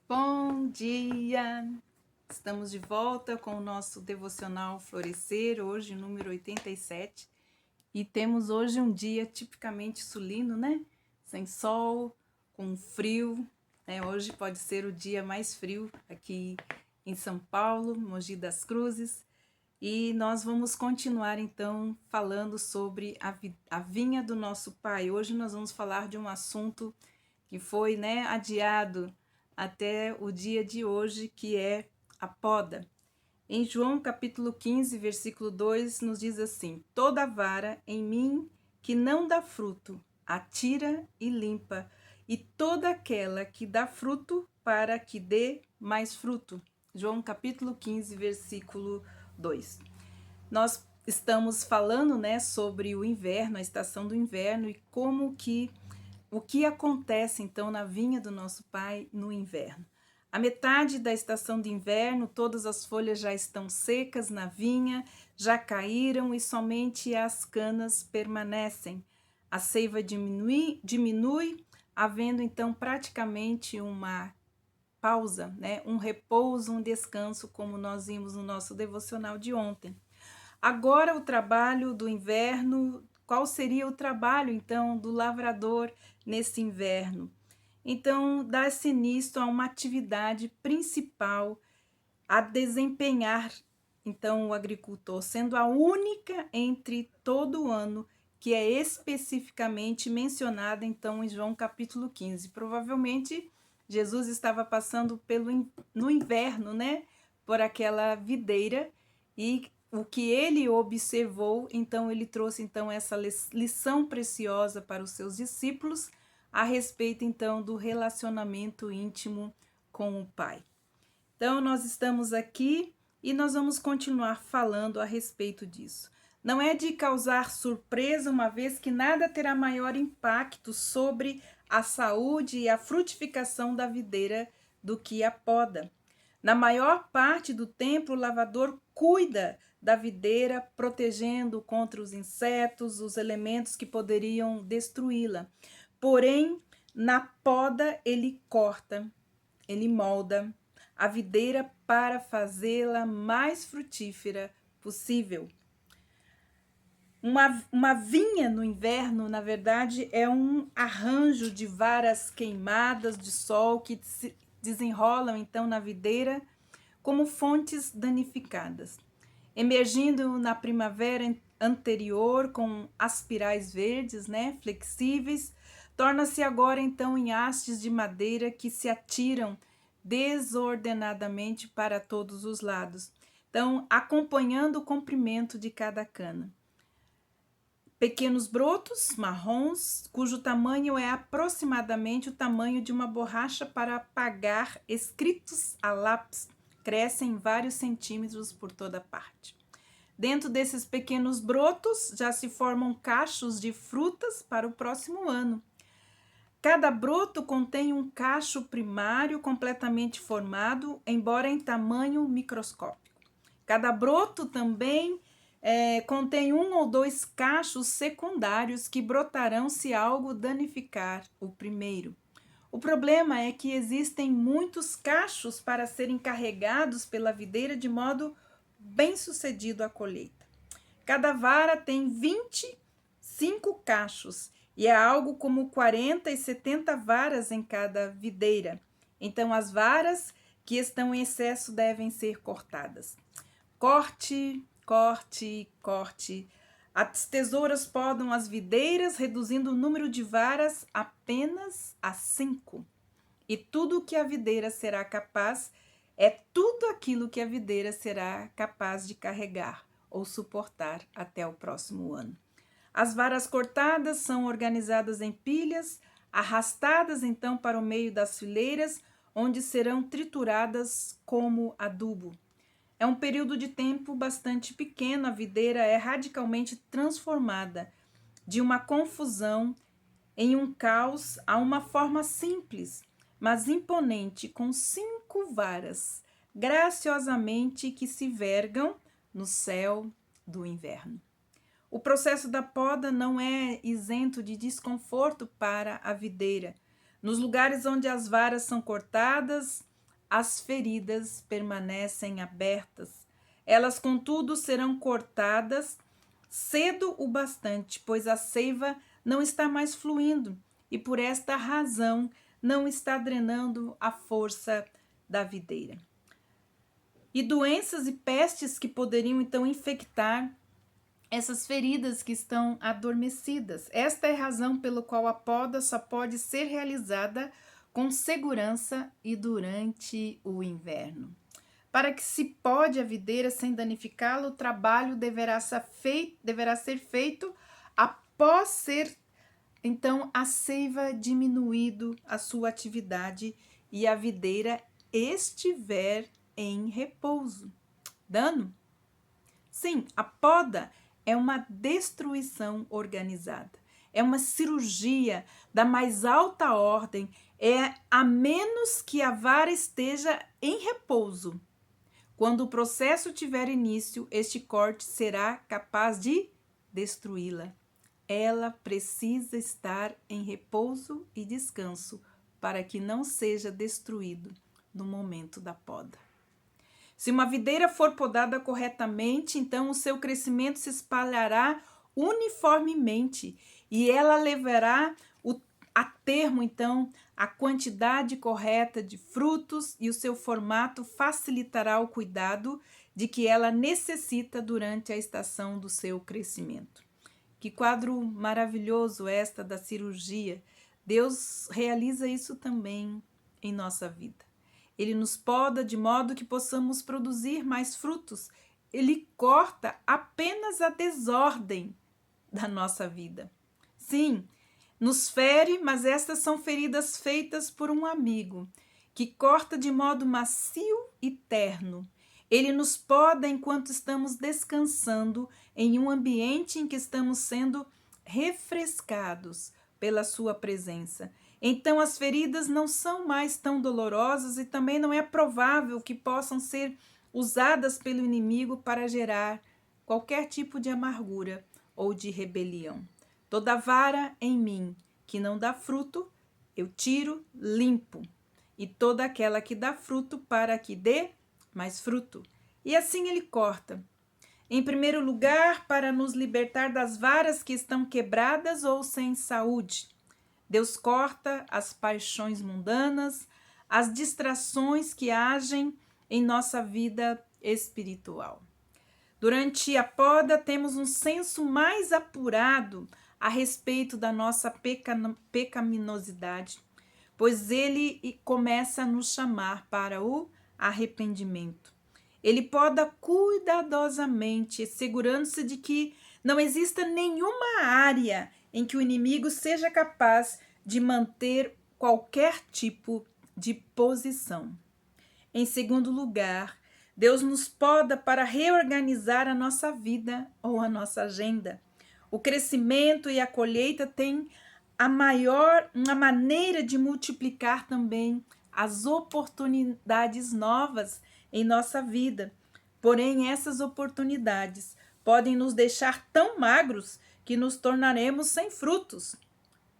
Bom dia! Estamos de volta com o nosso devocional Florescer, hoje número 87. E temos hoje um dia tipicamente sulino, né? Sem sol, com frio, né? Hoje pode ser o dia mais frio aqui em São Paulo, Mogi das Cruzes. E nós vamos continuar então falando sobre a vinha do nosso Pai. Hoje nós vamos falar de um assunto que foi, adiado até o dia de hoje, que é a poda. Em João capítulo 15, versículo 2, nos diz assim: toda vara em mim que não dá fruto, atira e limpa, e toda aquela que dá fruto, para que dê mais fruto. João capítulo 15, versículo 2. Nós estamos falando, sobre o inverno, a estação do inverno, e o que acontece então na vinha do nosso Pai no inverno. A metade da estação de inverno, todas as folhas já estão secas na vinha, já caíram e somente as canas permanecem. A seiva diminui, havendo então praticamente uma pausa, um repouso, um descanso, como nós vimos no nosso devocional de ontem. Agora o trabalho do inverno, qual seria o trabalho então do lavrador nesse inverno? Então, dá-se início a uma atividade principal a desempenhar então o agricultor, sendo a única entre todo o ano que é especificamente mencionada então em João capítulo 15. Provavelmente Jesus estava passando no inverno, por aquela videira, e o que ele observou, então ele trouxe então essa lição preciosa para os seus discípulos a respeito então do relacionamento íntimo com o Pai. Então nós estamos aqui e nós vamos continuar falando a respeito disso. Não é de causar surpresa, uma vez que nada terá maior impacto sobre a saúde e a frutificação da videira do que a poda. Na maior parte do tempo, o lavrador cuida da videira, protegendo contra os insetos, os elementos que poderiam destruí-la. Porém, na poda, ele corta, ele molda a videira para fazê-la mais frutífera possível. Uma vinha no inverno, na verdade, é um arranjo de varas queimadas de sol que se desenrolam então na videira como fontes danificadas. Emergindo na primavera anterior com aspirais verdes, flexíveis, torna-se agora então em hastes de madeira que se atiram desordenadamente para todos os lados, então acompanhando o comprimento de cada cana. Pequenos brotos marrons, cujo tamanho é aproximadamente o tamanho de uma borracha para apagar escritos a lápis, crescem vários centímetros por toda parte. Dentro desses pequenos brotos já se formam cachos de frutas para o próximo ano. Cada broto contém um cacho primário completamente formado, embora em tamanho microscópico. Cada broto também contém um ou dois cachos secundários que brotarão se algo danificar o primeiro. O problema é que existem muitos cachos para serem carregados pela videira de modo bem sucedido a colheita. Cada vara tem 25 cachos e é algo como 40 e 70 varas em cada videira. Então, as varas que estão em excesso devem ser cortadas. Corte, corte, corte. As tesouras podam as videiras, reduzindo o número de varas apenas a 5. E tudo que a videira será capaz é tudo aquilo que a videira será capaz de carregar ou suportar até o próximo ano. As varas cortadas são organizadas em pilhas, arrastadas então para o meio das fileiras, onde serão trituradas como adubo. É um período de tempo bastante pequeno, a videira é radicalmente transformada de uma confusão em um caos a uma forma simples, mas imponente, com 5 varas, graciosamente que se vergam no céu do inverno. O processo da poda não é isento de desconforto para a videira. Nos lugares onde as varas são cortadas, as feridas permanecem abertas. Elas, contudo, serão cortadas cedo o bastante, pois a seiva não está mais fluindo e, por esta razão, não está drenando a força da videira. E doenças e pestes que poderiam, então, infectar essas feridas que estão adormecidas. Esta é a razão pela qual a poda só pode ser realizada com segurança e durante o inverno. Para que se pode a videira sem danificá-la, o trabalho deverá ser feito após ser, então, a seiva diminuído a sua atividade e a videira estiver em repouso. Dano? Sim, a poda é uma destruição organizada. É uma cirurgia da mais alta ordem, a menos que a vara esteja em repouso. Quando o processo tiver início, este corte será capaz de destruí-la. Ela precisa estar em repouso e descanso para que não seja destruído no momento da poda. Se uma videira for podada corretamente, então o seu crescimento se espalhará uniformemente e ela levará a termo, então, a quantidade correta de frutos e o seu formato facilitará o cuidado de que ela necessita durante a estação do seu crescimento. Que quadro maravilhoso esta da cirurgia! Deus realiza isso também em nossa vida. Ele nos poda de modo que possamos produzir mais frutos. Ele corta apenas a desordem da nossa vida. Sim, nos fere, mas estas são feridas feitas por um amigo, que corta de modo macio e terno. Ele nos poda enquanto estamos descansando em um ambiente em que estamos sendo refrescados pela sua presença. Então as feridas não são mais tão dolorosas e também não é provável que possam ser usadas pelo inimigo para gerar qualquer tipo de amargura ou de rebelião. Toda vara em mim que não dá fruto, eu tiro limpo, e toda aquela que dá fruto para que dê mais fruto. E assim ele corta. Em primeiro lugar, para nos libertar das varas que estão quebradas ou sem saúde. Deus corta as paixões mundanas, as distrações que agem em nossa vida espiritual. Durante a poda, temos um senso mais apurado a respeito da nossa pecaminosidade, pois ele começa a nos chamar para o arrependimento. Ele poda cuidadosamente, assegurando-se de que não exista nenhuma área em que o inimigo seja capaz de manter qualquer tipo de posição. Em segundo lugar, Deus nos poda para reorganizar a nossa vida ou a nossa agenda. O crescimento e a colheita têm uma maneira de multiplicar também as oportunidades novas em nossa vida. Porém, essas oportunidades podem nos deixar tão magros que nos tornaremos sem frutos.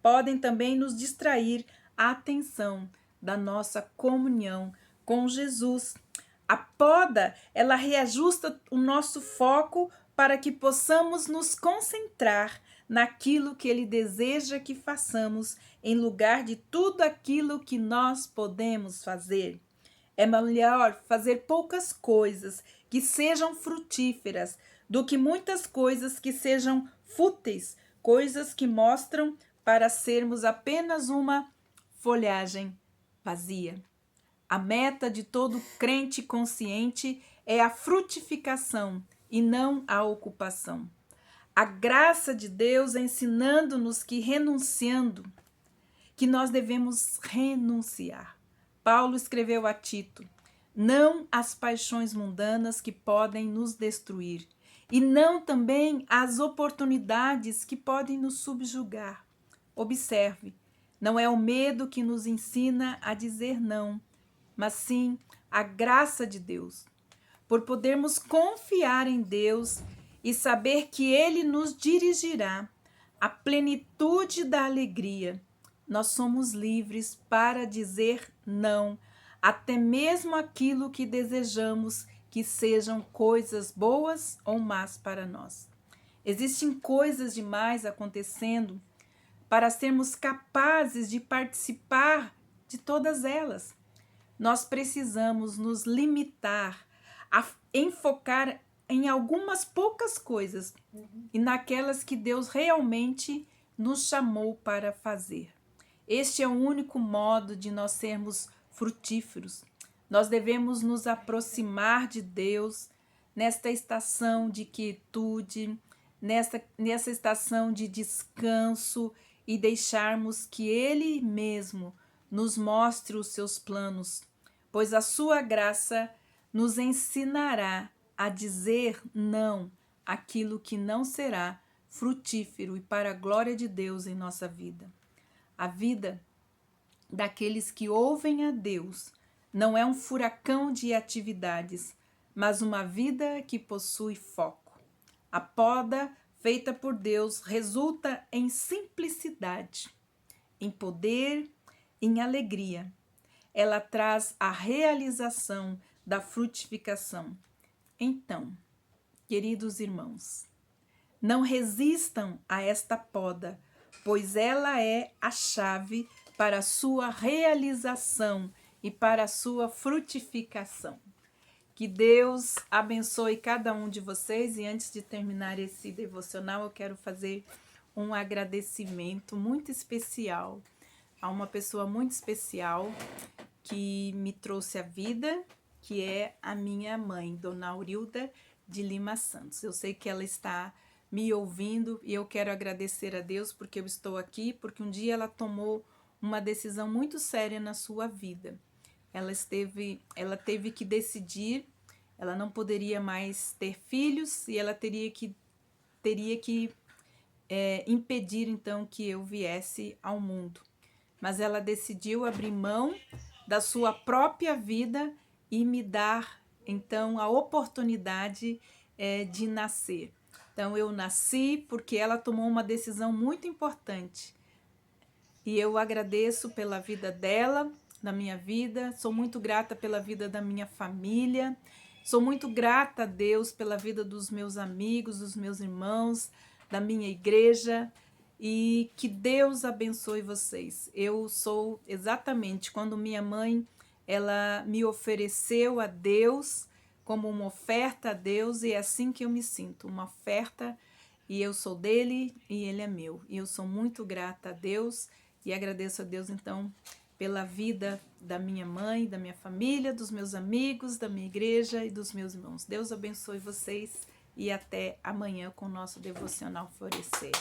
Podem também nos distrair a atenção da nossa comunhão com Jesus. A poda, ela reajusta o nosso foco para que possamos nos concentrar naquilo que Ele deseja que façamos, em lugar de tudo aquilo que nós podemos fazer. É melhor fazer poucas coisas que sejam frutíferas do que muitas coisas que sejam fúteis, coisas que mostram para sermos apenas uma folhagem vazia. A meta de todo crente consciente é a frutificação e não a ocupação. A graça de Deus ensinando-nos que nós devemos renunciar. Paulo escreveu a Tito: não as paixões mundanas que podem nos destruir, e não também as oportunidades que podem nos subjugar. Observe, não é o medo que nos ensina a dizer não, mas sim a graça de Deus. Por podermos confiar em Deus e saber que Ele nos dirigirá à plenitude da alegria, nós somos livres para dizer não até mesmo aquilo que desejamos que sejam coisas boas ou más para nós. Existem coisas demais acontecendo para sermos capazes de participar de todas elas. Nós precisamos nos limitar a enfocar em algumas poucas coisas e naquelas que Deus realmente nos chamou para fazer. Este é o único modo de nós sermos frutíferos. Nós devemos nos aproximar de Deus nesta estação de quietude, nessa estação de descanso e deixarmos que Ele mesmo nos mostre os seus planos, pois a sua graça nos ensinará a dizer não àquilo que não será frutífero e para a glória de Deus em nossa vida. A vida daqueles que ouvem a Deus não é um furacão de atividades, mas uma vida que possui foco. A poda feita por Deus resulta em simplicidade, em poder, em alegria. Ela traz a realização da frutificação. Então, queridos irmãos, não resistam a esta poda, pois ela é a chave para a sua realização e para a sua frutificação. Que Deus abençoe cada um de vocês. E antes de terminar esse devocional, eu quero fazer um agradecimento muito especial a uma pessoa muito especial que me trouxe a vida, que é a minha mãe, Dona Aurilda de Lima Santos. Eu sei que ela está me ouvindo e eu quero agradecer a Deus porque eu estou aqui, porque um dia ela tomou uma decisão muito séria na sua vida. Ela teve que decidir, ela não poderia mais ter filhos e ela teria que impedir então que eu viesse ao mundo. Mas ela decidiu abrir mão da sua própria vida e me dar então a oportunidade de nascer. Então eu nasci porque ela tomou uma decisão muito importante. E eu agradeço pela vida dela, na minha vida, sou muito grata pela vida da minha família, sou muito grata a Deus pela vida dos meus amigos, dos meus irmãos, da minha igreja, e que Deus abençoe vocês. Eu sou exatamente quando minha mãe, ela me ofereceu a Deus como uma oferta a Deus, e é assim que eu me sinto, uma oferta, e eu sou dele e ele é meu. E eu sou muito grata a Deus e agradeço a Deus então pela vida da minha mãe, da minha família, dos meus amigos, da minha igreja e dos meus irmãos. Deus abençoe vocês e até amanhã com o nosso Devocional Florescer.